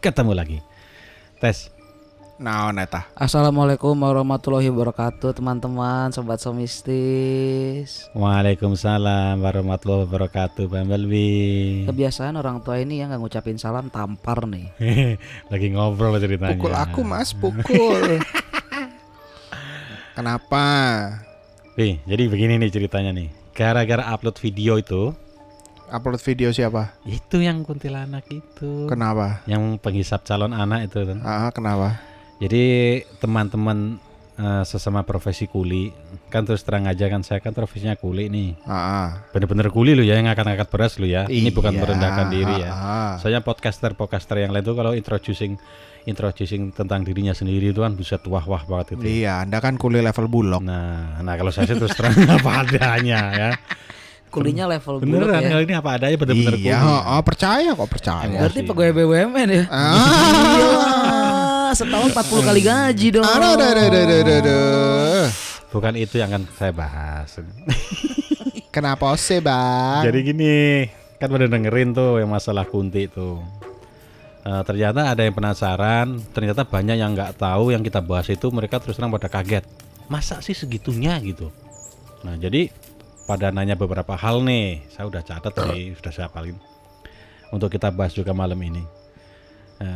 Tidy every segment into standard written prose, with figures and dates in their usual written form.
Ketemu lagi. Tes. Naon eta? Assalamualaikum warahmatullahi wabarakatuh, teman-teman, sobat somistis. Waalaikumsalam warahmatullahi wabarakatuh, Bumblebee. Kebiasaan orang tua ini yang nggak ngucapin salam tampar nih. Lagi ngobrol ceritanya. Pukul aku mas, pukul. Kenapa? Nih, jadi begini nih ceritanya nih. Gara-gara upload video itu. Upload video siapa? Itu yang kuntilanak itu. Kenapa? Yang penghisap calon anak itu kan. Kenapa? Jadi teman-teman sesama profesi kuli, kan terus terang aja kan saya kan profesinya kuli nih. Bener-bener kuli lu ya, yang ngangkat-ngangkat beras lu ya. Ini bukan merendahkan diri ya. Soalnya podcaster yang lain tuh kalau introducing tentang dirinya sendiri itu kan buset wah banget itu. Iya, Anda kan kuli level bulog. Nah kalau saya sih terus terang apa adanya ya. Kulinya level bulog beneran ya. Ini apa adanya bener-bener kuli. Iya, percaya. Berarti pegawai BUMN ya. Setahun 40 kali gaji dong. Bukan itu yang akan saya bahas. Kenapa sih bang? Jadi gini, kan pada dengerin tuh yang masalah Kunti itu. Ternyata ada yang penasaran, ternyata banyak yang nggak tahu yang kita bahas itu, mereka terus terang pada kaget. Masa sih segitunya gitu? Nah jadi pada nanya beberapa hal nih, saya udah catat nih, sudah saya hafalin untuk kita bahas juga malam ini.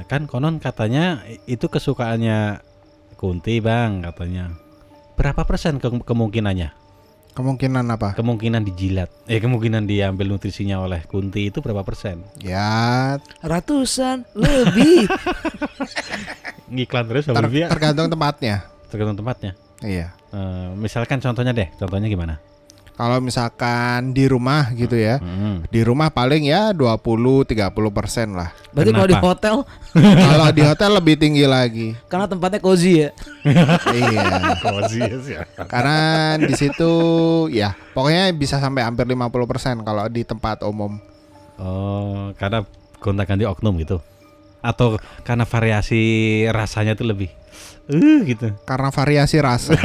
Kan konon katanya itu kesukaannya Kunti bang, katanya. Berapa persen kemungkinannya? Kemungkinan apa? Kemungkinan dijilat. Kemungkinan diambil nutrisinya oleh Kunti itu berapa persen? Ya, ratusan lebih. Ngiklan terus tergantung tempatnya. Tergantung tempatnya. Iya. Misalkan contohnya gimana? Kalau misalkan di rumah gitu ya, di rumah paling ya 20-30% lah. Berarti kalau di hotel? Kalau di hotel lebih tinggi lagi. Karena tempatnya cozy ya. Iya. Cozy sih. Karena di situ ya pokoknya bisa sampai hampir 50% kalau di tempat umum. Oh, karena gonta-ganti oknum gitu. Atau karena variasi rasanya tuh lebih gitu. Karena variasi rasa.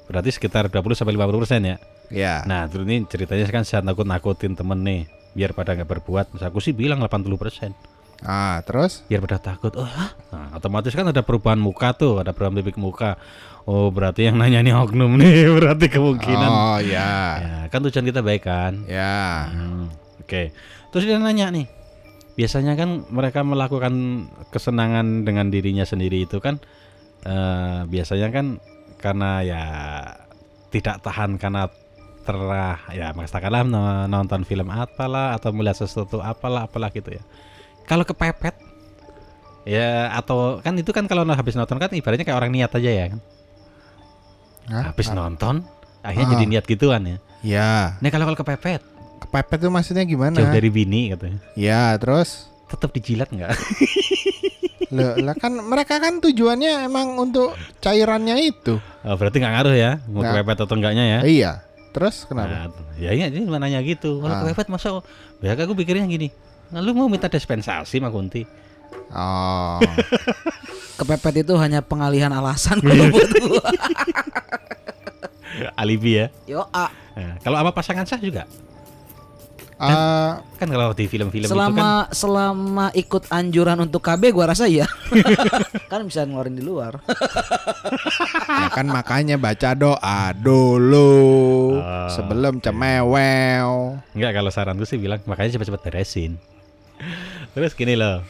Berarti sekitar 20-50% ya. Ya. Nah, terus ini ceritanya kan saya nakut-nakutin temen nih, biar pada nggak berbuat. Terus aku sih bilang 80%. Terus? Biar pada takut. Nah, otomatis kan ada perubahan muka tuh, ada perubahan mimik muka. Oh, berarti yang nanya nih oknum nih, berarti kemungkinan. Oh ya. Kan tujuan kita baik kan. Ya. Oke. Terus dia nanya nih. Biasanya kan mereka melakukan kesenangan dengan dirinya sendiri itu kan biasanya kan karena ya tidak tahan karena katakanlah nonton film apalah atau melihat sesuatu apalah gitu ya. Kalau kepepet ya, atau kan itu kan kalau habis nonton kan ibaratnya kayak orang niat aja ya kan. Habis nonton akhirnya jadi niat gituan ya. Ya. Nah kalau kepepet itu maksudnya gimana? Jauh dari bini katanya. Ya, terus tetap dijilat enggak? Lah kan mereka kan tujuannya emang untuk cairannya itu. Berarti nggak ngaruh ya mau kepepet atau enggaknya ya? Iya. Terus kenapa? Ya ini cuma nanya gitu. Kalau kepepet masa aku pikirnya gini. Lu mau minta dispensasi sama Kunti? Oh. Kepepet itu hanya pengalihan alasan kalau buat gua. Alibi ya. Kalau sama pasangan sah juga? Kan kalau di film-film itu kan selama ikut anjuran untuk KB gua rasa ya. Kan bisa ngeluarin di luar. Ya kan makanya baca doa dulu sebelum cemewew. Enggak, kalau saranku sih bilang makanya cepat-cepat beresin. Terus gini loh.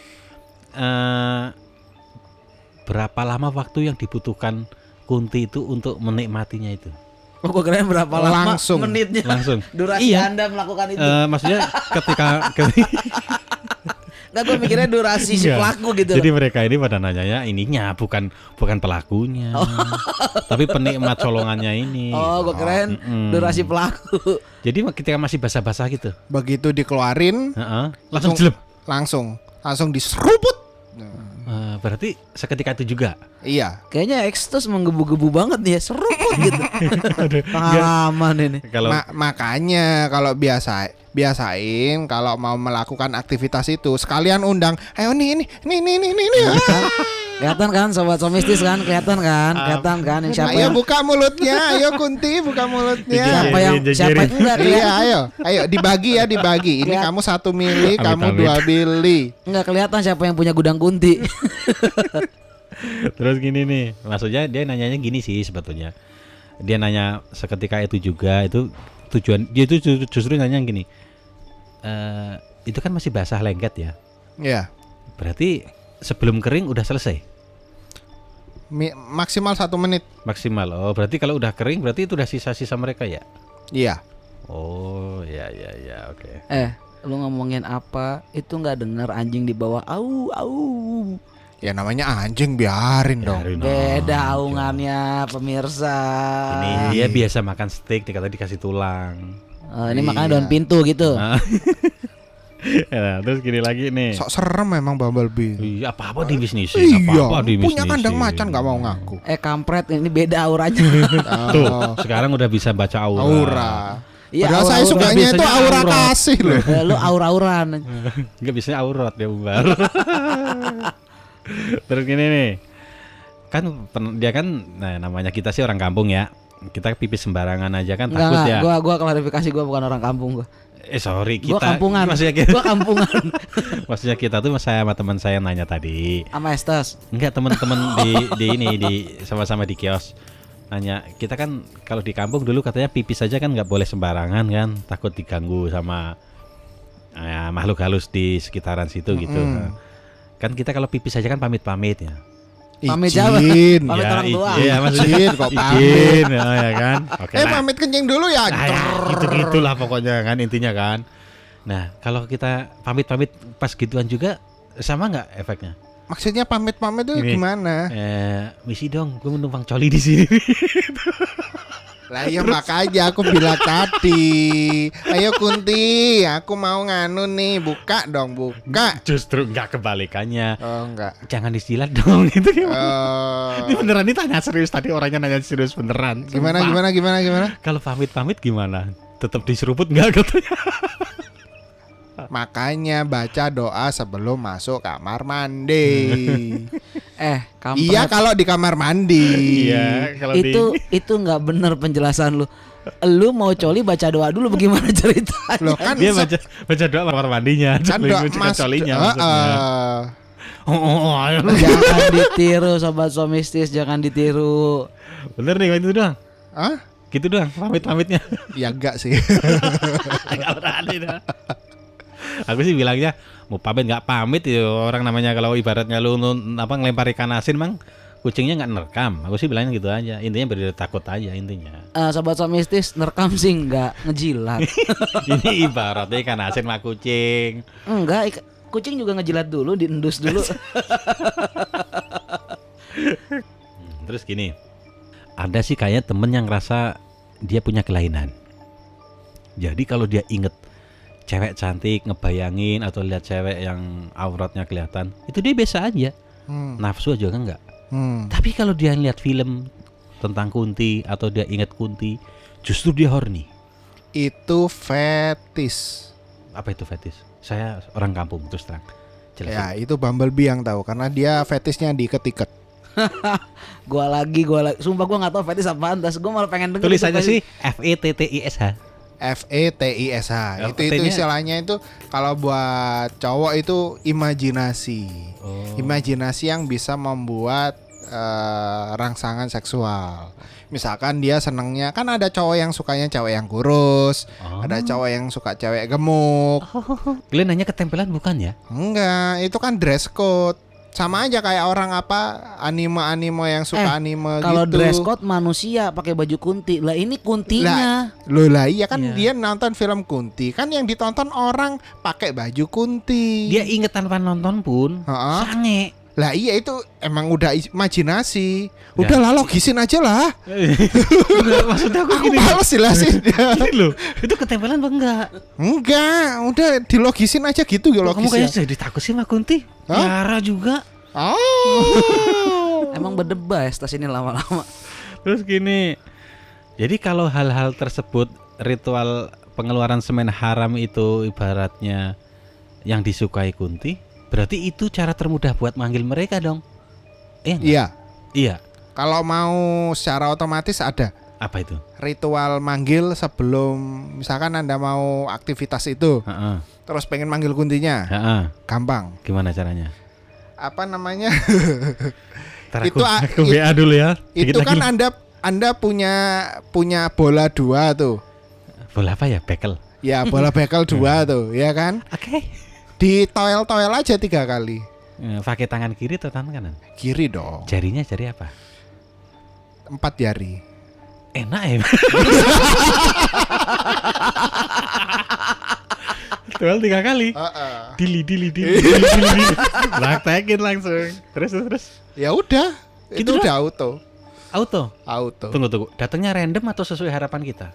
Berapa lama waktu yang dibutuhkan Kunti itu untuk menikmatinya itu? Gue kira berapa lama menitnya? Langsung. Durasi Anda melakukan itu. Maksudnya ketika Nggak, gue mikirnya durasi si pelaku gitu. Jadi mereka ini pada nanyanya ininya bukan pelakunya. Tapi penikmat colongannya ini. Oh, gue keren durasi pelaku. Jadi ketika masih basah-basah gitu. Begitu dikeluarin langsung jelek. Langsung diseruput. Berarti seketika itu juga. Iya. Kayaknya X terus menggebu-gebu banget nih ya, seruput gitu. Pengalaman ini. Kalau Makanya kalau biasain kalau mau melakukan aktivitas itu sekalian undang, ayo nih. Kelihatan kan sobat somistis kan, kelihatan kan yang siapa Ayo yang buka mulutnya, ayo Kunti buka mulutnya. siapa yang enggak Iya, kelihatan. ayo dibagi. Ini kamu 1 mili, kamu 2 mili. Enggak kelihatan siapa yang punya gudang kunti. terus gini nih, maksudnya dia nanyanya gini sih sebetulnya. Dia nanya seketika itu juga, itu tujuan dia itu justru nanya gini. Itu kan masih basah lengket ya. Iya. Berarti sebelum kering udah selesai. Maksimal 1 menit. Maksimal. Oh, berarti kalau udah kering berarti itu udah sisa-sisa mereka ya? Iya. Oh, ya, oke. Lu ngomongin apa? Itu nggak dengar anjing di bawah au. Ya namanya anjing, biarin dong. Beda aungannya pemirsa. Ini dia biasa makan steak dikasih tulang. Ini makanya daun pintu gitu. Nah. Ya, terus gini lagi nih. Sok serem memang Bumblebee. Iya, apa-apa di bisnis. Iya, punya kandang macan gak mau ngaku. Kampret, ini beda auranya. Tuh, sekarang udah bisa baca aura. Iya, Padahal saya sukanya itu aura kasih loh. Lu aura-auran. Enggak bisa aurat dia umbar. Terus gini nih. Kan dia kan namanya kita sih orang kampung ya. Kita pipis sembarangan aja kan takut ya. Gua klarifikasi, gua bukan orang kampung gua. Sorry, kita Gua kampungan. Gua kampungan. Maksudnya kita tuh saya sama teman saya nanya tadi. Sama Estes. Enggak, teman-teman di sama-sama di kios. Nanya, kita kan kalau di kampung dulu katanya pipis saja kan nggak boleh sembarangan kan, takut diganggu sama makhluk halus di sekitaran situ gitu. Kan kita kalau pipis saja kan pamit-pamit ya. Pamit siapa? Izin. Pamit orang tua. Iya, maksudnya Izin kok pamit. izin, ya kan. Oke lah. Pamit kencing dulu ya. Gitu-gitulah pokoknya kan intinya kan. Nah, kalau kita pamit-pamit pas gituan juga sama nggak efeknya? Maksudnya pamit-pamit itu Ini. gimana? Misi dong, gue menumpang coli di sini. Lah ya makanya aku bilang tadi. Ayo Kunti, aku mau nganu nih, buka dong, buka. Justru nggak kebalikannya. Oh enggak. Jangan disilat dong gitu gimana? Ini Oh. beneran, ini tanya serius tadi, orangnya nanya serius beneran. Gimana Sumpah. gimana? Kalau pamit-pamit gimana? Tetap diseruput nggak katanya? Makanya baca doa sebelum masuk kamar mandi. Kampret. Iya kalau di kamar mandi. Iya, kalau itu nggak bener penjelasan lu. Lu mau coli baca doa dulu, bagaimana ceritanya? Loh kan dia baca doa kamar mandinya, kan doa mas colinya maksudnya. Ayo. Jangan ditiru sobat somistis, jangan ditiru. Bener nih itu doang. Hah? Gitu doang pamit-pamitnya. Ya enggak sih. Enggak berani dah. Aku sih bilangnya mau pamit nggak pamit ya, orang namanya kalau ibaratnya lu ngelempar ikan asin mang kucingnya nggak nerekam. Aku sih bilangnya gitu aja. Intinya beri takut aja intinya. Sobat somistis, nerekam sih nggak ngejilat. Ini ibaratnya ikan asin sama kucing. Enggak, kucing juga ngejilat dulu, diendus dulu. Terus gini, ada sih kayak temen yang ngerasa dia punya kelainan. Jadi kalau dia inget cewek cantik, ngebayangin atau lihat cewek yang auratnya kelihatan, itu dia biasa aja, nafsu aja kan enggak. Tapi kalau dia lihat film tentang Kunti atau dia ingat Kunti, justru dia horny. Itu fetis. Apa itu fetis? Saya orang kampung terus terang. Jelasin. Ya itu Bumblebee yang tahu karena dia fetisnya diiket-iket. Gua lagi. Sumpah gua nggak tahu fetis apaan. Tas gua malah pengen denger. Tulis aja sih FETTISH. FETISH. Oh, Itu T-nya? istilahnya itu kalau buat cowok itu imajinasi. Oh. Imajinasi yang bisa membuat rangsangan seksual. Misalkan dia senengnya, kan ada cowok yang sukanya cewek yang kurus, ada cowok yang suka cewek gemuk. Kalian nanya ketempelan bukan ya? Enggak, itu kan dress code. Sama aja kayak orang anime yang suka anime Kalau gitu. dress code manusia pakai baju kunti. Lah ini kuntinya. Lah iya kan Iya. dia nonton film Kunti. Kan yang ditonton orang pakai baju Kunti. Dia inget tanpa nonton pun Ha-ha. sange. Lah iya itu emang udah imajinasi. Ya. Udah lah logisin aja lah. Enggak, maksudnya aku Aku gini. males jelasin. Gini loh, itu ketempelan apa enggak? Enggak, udah dilogisin aja gitu ya Kamu kayaknya logisnya. jadi takut sih sama Kunti. Hah? Tiara juga. Oh. Emang berdebas tas ini lama-lama. Terus gini, jadi kalau hal-hal tersebut, ritual pengeluaran semen haram itu ibaratnya yang disukai Kunti, berarti itu cara termudah buat manggil mereka dong. Enggak? Iya. Iya. Kalau mau secara otomatis ada Apa itu? ritual manggil sebelum misalkan Anda mau aktivitas itu, Heeh. terus pengen manggil kuntinya, Heeh. gampang. Gimana caranya? Apa namanya? Ntar Itu aku WA dulu ya. Itu Dikit kan lagi. Anda punya bola 2 tuh. Bola apa ya? Bekel. Ya, bola bekel 2 tuh, ya kan? Oke. Ditoel-toel aja 3 kali. Pakai tangan kiri atau tangan kanan? Kiri dong. Jarinya jari apa? 4 jari. Enak ya. Tuel 3 kali. Dili. Praktekin langsung. Terus. Ya udah, Gitu itu udah auto. Auto. Tunggu. Datangnya random atau sesuai harapan kita?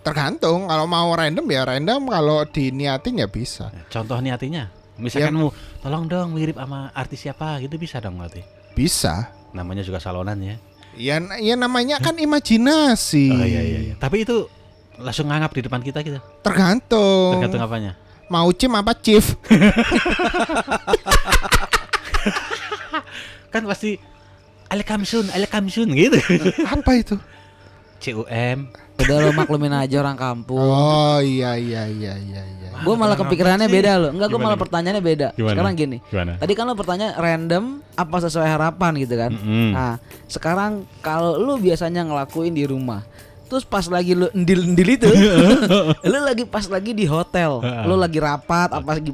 Tergantung, kalau mau random ya random, kalau diniatin ya bisa. Contoh niatinya. Misalkan mau tolong dong mirip sama artis siapa gitu, bisa dong berarti. Bisa. Namanya juga salonan ya. Ya namanya kan imajinasi. Oh iya. Tapi itu langsung nganggap di depan kita gitu. Tergantung. Tergantung apanya. Mau Cim apa Chief? Kan pasti Alekamsun gitu. Apa itu? CUM. Udah lo maklumin aja orang kampung. Oh iya. Gue malah kepikirannya beda loh. Enggak, gue Gimana malah nih? pertanyaannya beda. Gimana? Sekarang gini. Gimana? Tadi kan lo pertanyaan random apa sesuai harapan gitu kan. Nah, sekarang kalau lu biasanya ngelakuin di rumah, terus pas lagi lu endil-endil itu, lu lagi pas lagi di hotel, lu lagi rapat,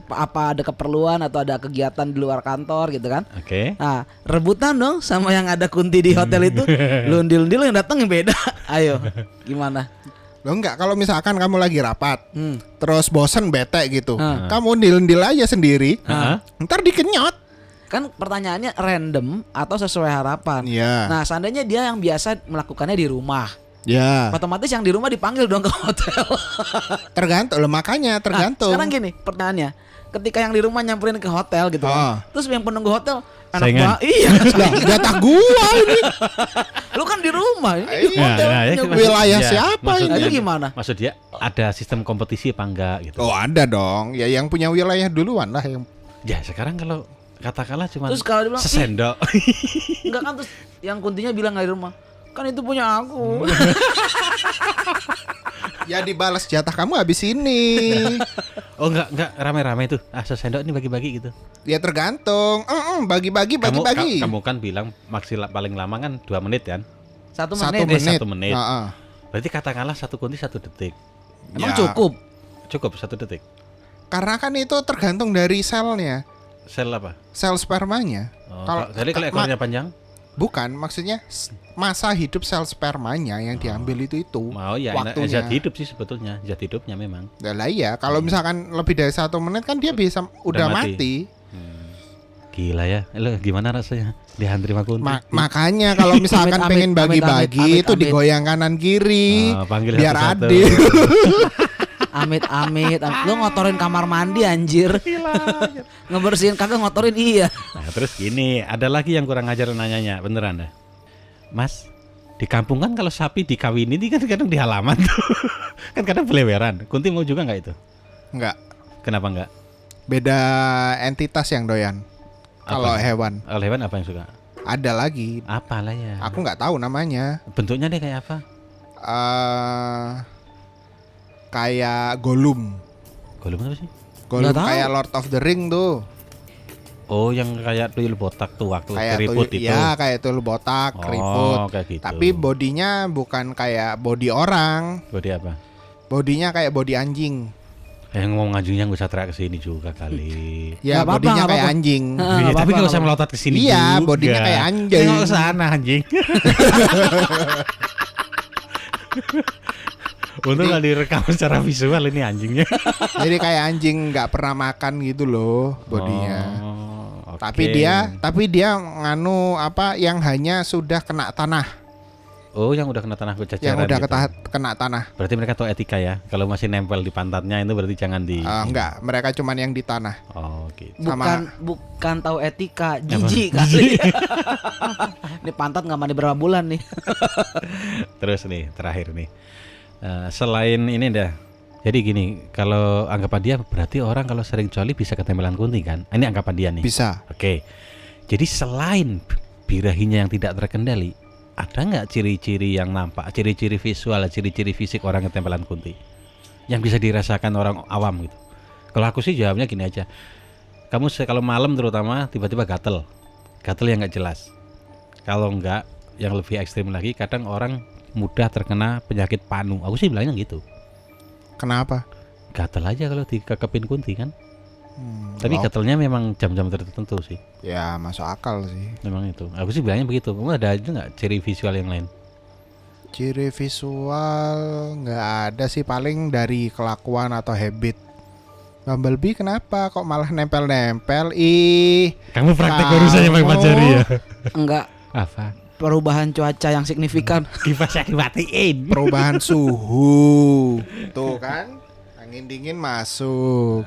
apa ada keperluan atau ada kegiatan di luar kantor gitu kan. Oke. Nah, rebutan dong sama yang ada kunti di hotel itu. Lu endil-endil yang datang yang beda. Ayo, gimana? Lo enggak, kalau misalkan kamu lagi rapat, terus bosen bete gitu, Hmm. kamu ndil-ndil aja sendiri, Heeh. ntar dikenyot. Kan pertanyaannya random atau sesuai harapan. Iya. Nah, seandainya dia yang biasa melakukannya di rumah, Ya. otomatis yang di rumah dipanggil dong ke hotel. Tergantung, lo makanya tergantung. Nah, sekarang gini pertanyaannya, ketika yang di rumah nyamperin ke hotel gitu kan, terus yang penunggu hotel anak Saingan. gua, iya, Lah, jatah gua ini. lu kan di rumah, ini di Iya, hotel ya, punya gua. wilayah Ya, siapa maksudnya- ini? Itu gimana? Maksud dia ada sistem kompetisi apa enggak gitu. Oh ada dong, ya yang punya wilayah duluan lah yang. Ya sekarang kalau katakanlah cuma Terus kalau dia bilang, sesendok. enggak kan, terus yang kuntinya bilang nggak di rumah, kan itu punya aku. Ya dibalas jatah kamu habis ini. Oh enggak rame-rame tuh. Sesendok ini bagi-bagi gitu. Ya tergantung. Bagi-bagi. Kamu kan bilang maksimal paling lama kan 2 menit kan? 1 1 menit. menit. 1 menit. Heeh. Berarti katakanlah 1 kunti 1 detik. Emang Ya, cukup? Cukup 1 detik. Karena kan itu tergantung dari selnya, Sel apa? sel spermanya. Jadi kalau ekornya panjang? Bukan, maksudnya masa hidup sel spermanya yang diambil itu. Mau ya waktunya. zat hidup sih sebetulnya. Zat hidupnya memang. Lah iya, kalau misalkan lebih dari 1 menit kan dia bisa udah mati. Gila ya. Lo gimana rasanya diantri sama kunti? Makanya kalau misalkan Amit, pengen amit, bagi-bagi amit, itu amit. digoyang kanan kiri, Panggil biar satu-satu. adil. Amit. Lu ngotorin kamar mandi anjir. Ngebersihin kagak ngotorin iya. Nah, terus gini, ada lagi yang kurang ajar nanyanya, beneran dah. Mas, di kampung kan kalau sapi dikawinin ini kan kadang di halaman tuh. Kan kadang beleweran. Kunti mau juga nggak itu? Enggak, Kenapa nggak? beda entitas yang doyan. Kalau Apa? hewan Kalau hewan apa yang suka? ada lagi. Apa lah ya? Aku nggak tahu namanya. Bentuknya deh kayak apa? Kayak Gollum. Gollum apa sih? Gollum Nggak tahu. kayak Lord of the Ring tuh. Oh, yang kayak tuyul botak tuh waktu Kayak keriput tuyul, itu. ya kayak tuyul botak, keriput. Kayak gitu. Tapi bodinya bukan kayak body orang. body apa? Bodinya kayak body anjing. Yang ngomong anjingnya nggak usah teriak ke sini juga kali. Ya, Nggak apa-apa, bodinya nggak kayak apa-apa. anjing. Heeh, Iya, nggak tapi nggak apa-apa, usah melotot ke sini Iya, juga. bodinya kayak anjing. Nggak ke sana anjing. Untung nggak direkam secara visual ini anjingnya. Jadi kayak anjing nggak pernah makan gitu loh bodinya. Oh, oke. Tapi dia nganu apa yang hanya sudah kena tanah. Oh, yang udah kena tanah kuceceran. Yang udah gitu. kena tanah. Berarti mereka tahu etika ya. Kalau masih nempel di pantatnya itu berarti jangan di. Enggak, mereka cuman yang di tanah. Oh, gitu. Bukan tahu etika, jijik kali. Ini pantat nggak mandi berapa bulan nih. Terus nih terakhir nih. Selain ini dah. Jadi gini, kalau anggapan dia berarti orang kalau sering coli bisa ketempelan kunti kan? Ini anggapan dia nih. Bisa. Oke. Jadi selain birahinya yang tidak terkendali, ada nggak ciri-ciri yang nampak, ciri-ciri visual, ciri-ciri fisik orang ketempelan kunti yang bisa dirasakan orang awam gitu? Kalau aku sih jawabnya gini aja. Kamu kalau malam terutama tiba-tiba gatel yang nggak jelas. Kalau nggak, yang lebih ekstrim lagi, kadang orang mudah terkena penyakit panu. Aku sih bilangnya gitu. Kenapa? Gatel aja kalau dikekepin kunti kan. Tapi gatelnya memang jam-jam tertentu sih. Ya masuk akal sih. Memang itu. Aku sih bilangnya begitu. Kamu ada itu nggak ciri visual yang lain? Ciri visual nggak ada sih, paling dari kelakuan atau habit. Bumblebee kenapa kok malah nempel-nempel? Kamu praktek kamu. baru saja pakai pacari ya? Enggak. Apa? Perubahan cuaca yang signifikan. Kipas yang dimatiin. Perubahan suhu. Tuh kan, angin dingin masuk.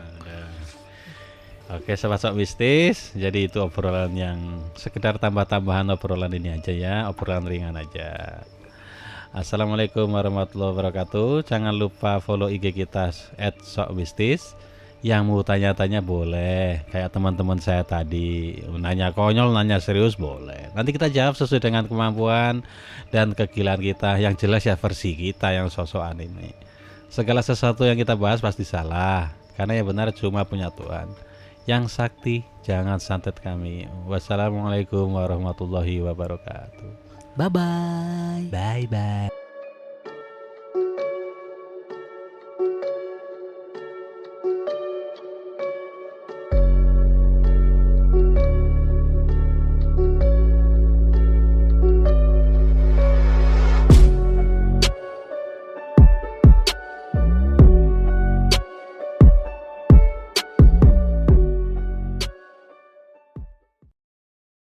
Oke, sobat sok mistis. Jadi itu obrolan yang sekedar tambah-tambahan obrolan ini aja ya, obrolan ringan aja. Assalamualaikum warahmatullahi wabarakatuh. Jangan lupa follow IG kita @sokmistis. Yang mau tanya-tanya boleh, kayak teman-teman saya tadi, nanya konyol, nanya serius boleh. Nanti kita jawab sesuai dengan kemampuan dan kegilaan kita. Yang jelas ya versi kita yang sosokan ini. Segala sesuatu yang kita bahas pasti salah, karena yang benar cuma punya Tuhan. Yang sakti jangan santet kami. Wassalamualaikum warahmatullahi wabarakatuh. Bye bye. Bye bye.